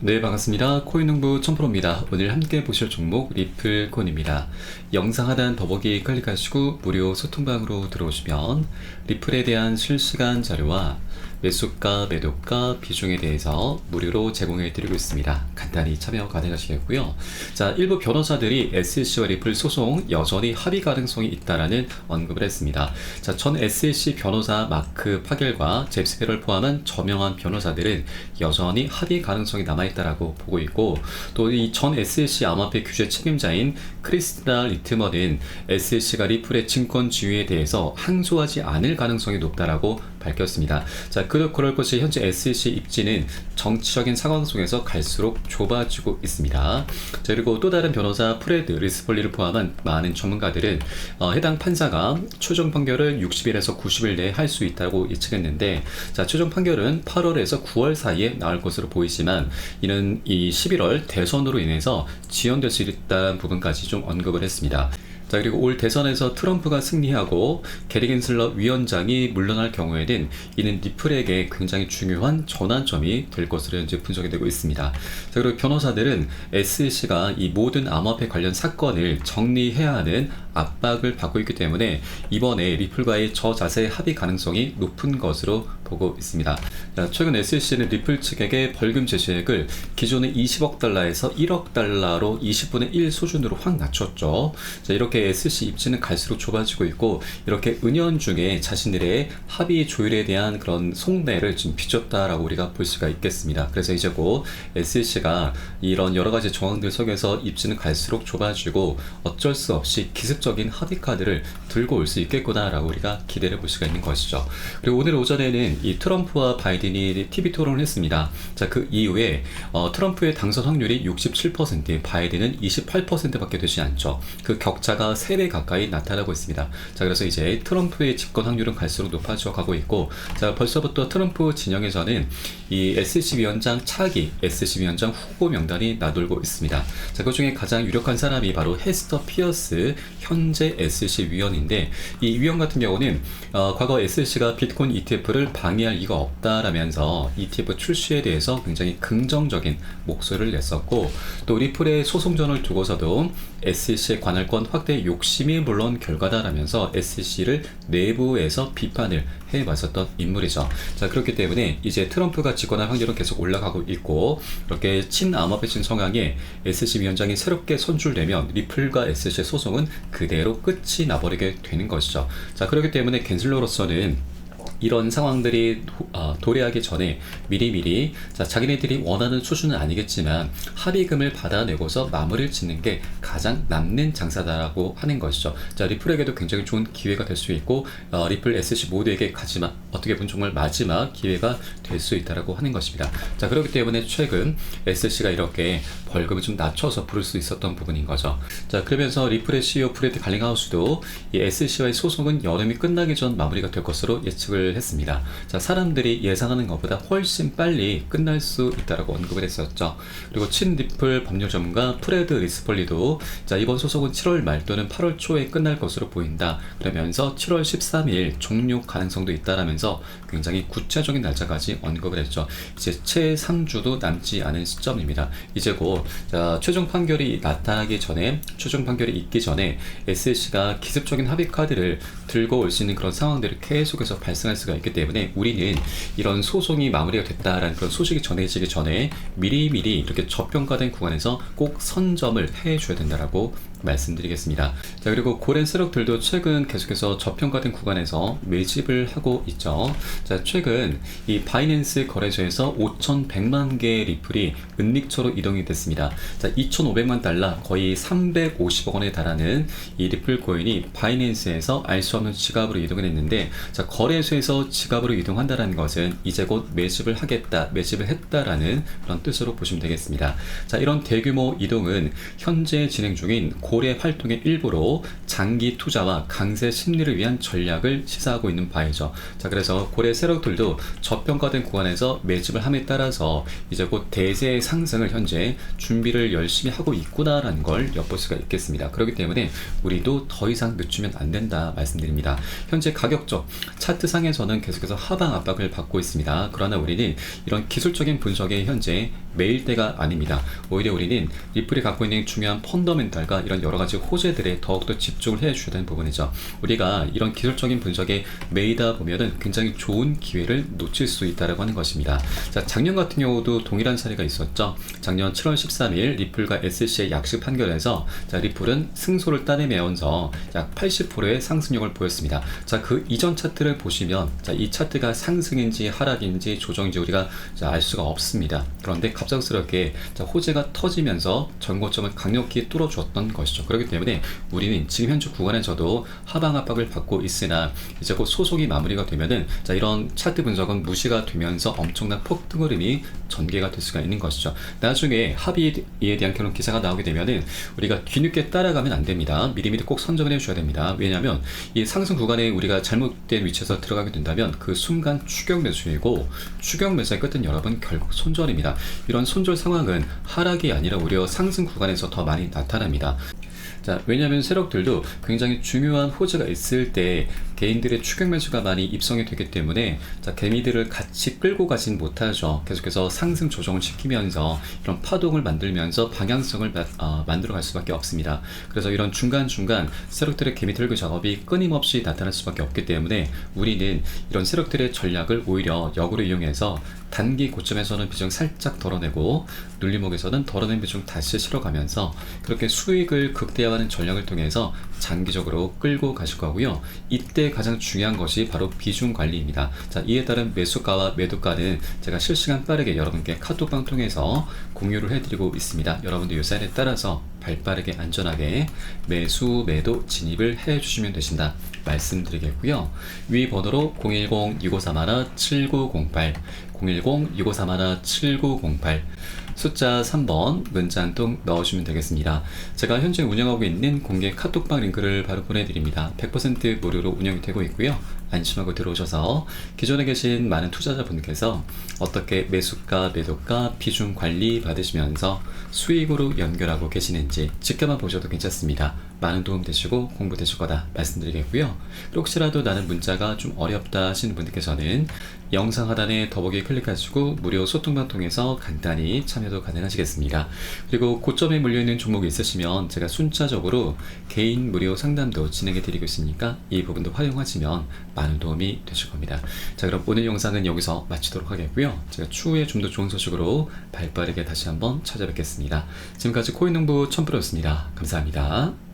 네, 반갑습니다. 코인농부 천프로입니다. 오늘 함께 보실 종목 리플코인입니다. 영상 하단 더보기 클릭하시고 무료 소통방으로 들어오시면 리플에 대한 실시간 자료와 매수가, 매도가, 비중에 대해서 무료로 제공해 드리고 있습니다. 간단히 참여 가능하시겠고요. 자, 일부 변호사들이 SEC와 리플 소송 여전히 합의 가능성이 있다라는 언급을 했습니다. 자, 전 SEC 변호사 마크 파겔과 잽스 페럴 포함한 저명한 변호사들은 여전히 합의 가능성이 남아있다라고 보고 있고, 또 이 전 SEC 암호화폐 규제 책임자인 크리스티나 리트먼은 SEC가 리플의 증권 지위에 대해서 항소하지 않을 가능성이 높다라고 밝혔습니다. 자, 그럴 것이 현재 SEC 입지는 정치적인 상황 속에서 갈수록 좁아지고 있습니다. 자, 그리고 또 다른 변호사 프레드 리스폴리를 포함한 많은 전문가들은 해당 판사가 최종 판결을 60일에서 90일 내에 할 수 있다고 예측했는데, 자, 최종 판결은 8월에서 9월 사이에 나올 것으로 보이지만 이는 이 11월 대선으로 인해서 지연될 수 있다는 부분까지 좀 언급을 했습니다. 자, 그리고 올 대선에서 트럼프가 승리하고 게리 겐슬러 위원장이 물러날 경우에는 이는 리플에게 굉장히 중요한 전환점이 될 것으로 현재 분석이 되고 있습니다. 자, 그리고 변호사들은 SEC가 이 모든 암호화폐 관련 사건을 정리해야 하는 압박을 받고 있기 때문에 이번에 리플과의 저자세 합의 가능성이 높은 것으로 보고 있습니다. 자, 최근 SEC는 리플 측에게 벌금 제시액을 기존의 20억 달러에서 1억 달러로 20분의 1 수준으로 확 낮췄죠. 자, 이렇게 SEC 입지는 갈수록 좁아지고 있고, 이렇게 은연중에 자신들의 합의 조율에 대한 그런 속내를 좀 비췄다라고 우리가 볼 수가 있겠습니다. 그래서 이제 곧 SEC가 이런 여러 가지 정황들 속에서 입지는 갈수록 좁아지고 어쩔 수 없이 기습적인 합의 카드를 들고 올 수 있겠구나라고 우리가 기대를 볼 수가 있는 것이죠. 그리고 오늘 오전에는 이 트럼프와 바이든이 TV 토론을 했습니다. 자, 그 이후에 트럼프의 당선 확률이 67%, 바이든은 28%밖에 되지 않죠. 그 격차가 3배 가까이 나타나고 있습니다. 자, 그래서 이제 트럼프의 집권 확률은 갈수록 높아져 가고 있고, 자, 벌써부터 트럼프 진영에서는 이 SEC 위원장 차기, SEC 위원장 후보 명단이 나돌고 있습니다. 자, 그 중에 가장 유력한 사람이 바로 헤스터 피어스 현재 SEC 위원인데, 이 위원 같은 경우는 과거 SEC가 비트코인 ETF를 방해할 이유가 없다라면서 ETF 출시에 대해서 굉장히 긍정적인 목소리를 냈었고, 또 리플의 소송전을 두고서도 SEC의 관할권 확대 욕심이 물론 결과다라면서 SEC를 내부에서 비판을 해왔었던 인물이죠. 자, 그렇기 때문에 이제 트럼프가 집권할 확률은 계속 올라가고 있고, 이렇게 친암호화폐 성향의 SEC 위원장이 새롭게 선출되면 리플과 SEC의 소송은 그대로 끝이 나버리게 되는 것이죠. 자, 그렇기 때문에 겐슬러로서는 이런 상황들이 도래하기 전에 미리미리, 자, 자기네들이 원하는 수준은 아니겠지만 합의금을 받아내고서 마무리를 짓는 게 가장 남는 장사다라고 하는 것이죠. 자, 리플에게도 굉장히 좋은 기회가 될 수 있고, 리플 SEC 모두에게 어떻게 보면 정말 마지막 기회가 될 수 있다라고 하는 것입니다. 자, 그렇기 때문에 최근 SEC가 이렇게 벌금을 좀 낮춰서 부를 수 있었던 부분인 거죠. 자, 그러면서 리플의 CEO 프레드 갈링하우스도 이 SEC와의 소송은 여름이 끝나기 전 마무리가 될 것으로 예측을 했습니다. 자, 사람들이 예상하는 것보다 훨씬 빨리 끝날 수 있다라고 언급을 했었죠. 그리고 친리플 법률 전문가 프레드 리스폴리도, 자, 이번 소송은 7월 말 또는 8월 초에 끝날 것으로 보인다. 그러면서 7월 13일 종료 가능성도 있다라면서 굉장히 구체적인 날짜까지 언급을 했죠. 이제 채 3주도 남지 않은 시점입니다. 이제 곧, 자, 최종 판결이 나타나기 전에, 최종 판결이 있기 전에 SEC가 기습적인 합의 카드를 들고 올 수 있는 그런 상황들이 계속해서 발생할 수가 있기 때문에 우리는 이런 소송이 마무리가 됐다라는 그런 소식이 전해지기 전에 미리미리 이렇게 저평가된 구간에서 꼭 선점을 해줘야 된다라고 말씀드리겠습니다. 자, 그리고 고랜 세력들도 최근 계속해서 저평가된 구간에서 매집을 하고 있죠. 자, 최근 이 바이낸스 거래소에서 5,100만 개의 리플이 은닉처로 이동이 됐습니다. 자, 2,500만 달러, 거의 350억 원에 달하는 이 리플 코인이 바이낸스에서 알 수 없는 지갑으로 이동을 했는데, 자, 거래소에서 지갑으로 이동한다는 것은 이제 곧 매집을 하겠다, 매집을 했다라는 그런 뜻으로 보시면 되겠습니다. 자, 이런 대규모 이동은 현재 진행 중인 고래 활동의 일부로 장기 투자와 강세 심리를 위한 전략을 시사하고 있는 바이죠. 자, 그래서 고래 세력들도 저평가된 구간에서 매집을 함에 따라서 이제 곧 대세의 상승을 현재 준비를 열심히 하고 있구나라는 걸 엿볼 수가 있겠습니다. 그렇기 때문에 우리도 더 이상 늦추면 안 된다 말씀드립니다. 현재 가격적 차트상에서는 계속해서 하방 압박을 받고 있습니다. 그러나 우리는 이런 기술적인 분석에 현재 매일대가 아닙니다. 오히려 우리는 리플이 갖고 있는 중요한 펀더멘탈과 이런 여러 가지 호재들에 더욱더 집중을 해 주셔야 되는 부분이죠. 우리가 이런 기술적인 분석에 매이다 보면은 굉장히 좋은 기회를 놓칠 수 있다라고 하는 것입니다. 자, 작년 같은 경우도 동일한 사례가 있었죠. 작년 7월 13일 리플과 SC의 약식 판결에서 자, 리플은 승소를 따내면서 약 80%의 상승력을 보였습니다. 자, 그 이전 차트를 보시면 자, 이 차트가 상승인지 하락인지 조정인지 우리가 자, 알 수가 없습니다. 그런데 갑작스럽게 자, 호재가 터지면서 전고점을 강력히 뚫어주었던 것이죠. 그렇기 때문에 우리는 지금 현재 구간에서도 하방 압박을 받고 있으나 이제 곧 소속이 마무리가 되면은 자, 이런 차트 분석은 무시가 되면서 엄청난 폭등 흐름이 전개가 될 수가 있는 것이죠. 나중에 합의에 대한 결론 기사가 나오게 되면은 우리가 뒤늦게 따라가면 안 됩니다. 미리미리 꼭 선정을 해주셔야 됩니다. 왜냐하면 이 상승 구간에 우리가 잘못된 위치에서 들어가게 된다면 그 순간 추격 매수이고 추격 매수의 끝은 여러분 결국 손절입니다. 이런 손절 상황은 하락이 아니라 오히려 상승 구간에서 더 많이 나타납니다. 자, 왜냐하면 세력들도 굉장히 중요한 호재가 있을 때 개인들의 추격 매수가 많이 입성이 되기 때문에 자, 개미들을 같이 끌고 가진 못하죠. 계속해서 상승 조정을 시키면서 이런 파동을 만들면서 방향성을 만들어 갈 수밖에 없습니다. 그래서 이런 중간중간 세력들의 개미 들고 작업이 끊임없이 나타날 수밖에 없기 때문에 우리는 이런 세력들의 전략을 오히려 역으로 이용해서 단기 고점에서는 비중 살짝 덜어내고 눌림목에서는 덜어낸 비중 다시 실어가면서 그렇게 수익을 극대화하는 전략을 통해서 장기적으로 끌고 가실 거고요. 이때 가장 중요한 것이 바로 비중 관리입니다. 자, 이에 따른 매수가와 매도가는 제가 실시간 빠르게 여러분께 카톡방 통해서 공유를 해드리고 있습니다. 여러분도 이 사인에 따라서 발빠르게 안전하게 매수 매도 진입을 해주시면 되신다 말씀드리겠고요. 위 번호로 010-6531-7908 010-6531-7908 숫자 3번 문자 한 통 넣어주시면 되겠습니다. 제가 현재 운영하고 있는 공개 카톡방 링크를 바로 보내드립니다. 100% 무료로 운영이 되고 있고요. 안심하고 들어오셔서 기존에 계신 많은 투자자분께서 어떻게 매수가, 매도가, 비중 관리 받으시면서 수익으로 연결하고 계시는지 지켜만 보셔도 괜찮습니다. 많은 도움 되시고 공부 되실 거다 말씀드리겠고요. 혹시라도 나는 문자가 좀 어렵다 하시는 분들께서는 영상 하단에 더보기 클릭하시고 무료 소통방 통해서 간단히 참여도 가능하시겠습니다. 그리고 고점에 물려있는 종목이 있으시면 제가 순차적으로 개인 무료 상담도 진행해 드리고 있으니까 이 부분도 활용하시면 많은 도움이 되실 겁니다. 자, 그럼 오늘 영상은 여기서 마치도록 하겠고요. 제가 추후에 좀 더 좋은 소식으로 발빠르게 다시 한번 찾아뵙겠습니다. 지금까지 코인농부 첨프로였습니다. 감사합니다.